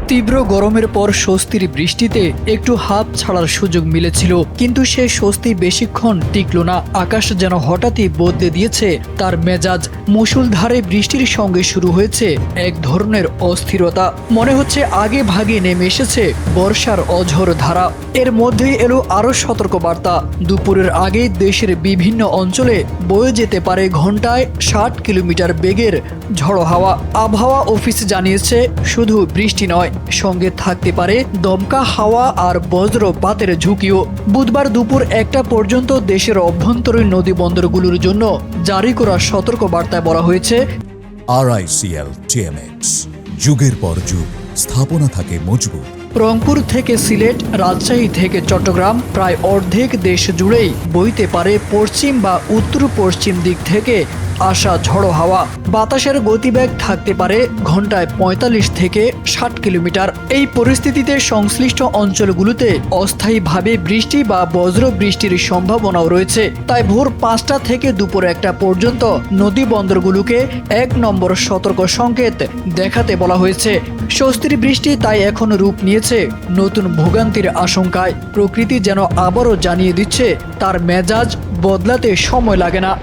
তীব্র গরমের পর স্বস্তির বৃষ্টিতে একটু হাঁপ ছাড়ার সুযোগ মিলেছিল, কিন্তু সে স্বস্তি বেশিক্ষণ টিকল না। আকাশ যেন হঠাৎই বদলে দিয়েছে তার মেজাজ। মুষলধারে বৃষ্টির সঙ্গে শুরু হয়েছে এক ধরনের অস্থিরতা। মনে হচ্ছে আগে ভাগে নেমে এসেছে বর্ষার অঝোর ধারা। এর মধ্যেই এলো আরও সতর্কবার্তা। দুপুরের আগে দেশের বিভিন্ন অঞ্চলে বয়ে যেতে পারে ঘন্টায় 60 কিলোমিটার বেগের ঝড়ো হাওয়া। আবহাওয়া অফিস জানিয়েছে শুধু বৃষ্টি নয়, সঙ্গে থাকতে পারে দমকা হাওয়া আর বজ্রপাতের ঝুঁকিও। বুধবার দুপুর 1টা পর্যন্ত দেশের অভ্যন্তরীণ নদীবন্দরগুলোর জন্য জারি করা সতর্কবার্তায় বলা হয়েছে, RICL TMX, যুগের পর যুগ স্থাপনা থাকে মজবুত। রংপুর থেকে সিলেট, রাজশাহী থেকে চট্টগ্রাম, প্রায় অর্ধেক দেশ জুড়েই বইতে পারে পশ্চিম বা উত্তর পশ্চিম দিক থেকে আসা ঝড়ো হাওয়া। বাতাসের গতিবেগ থাকতে পারে ঘন্টায় 45 থেকে 60 কিলোমিটার। এই পরিস্থিতিতে সংশ্লিষ্ট অঞ্চলগুলোতে অস্থায়ীভাবে বৃষ্টি বা বজ্র বৃষ্টির সম্ভাবনাও রয়েছে। তাই ভোর 5টা থেকে দুপুর 1টা পর্যন্ত নদী বন্দরগুলোকে 1 নম্বর সতর্ক সংকেত দেখাতে বলা হয়েছে। স্বস্তির বৃষ্টি তাই এখন রূপ নিয়েছে নতুন ভোগান্তির আশঙ্কায়। প্রকৃতি যেন আবারও জানিয়ে দিচ্ছে তার মেজাজ বদলাতে সময় লাগে না।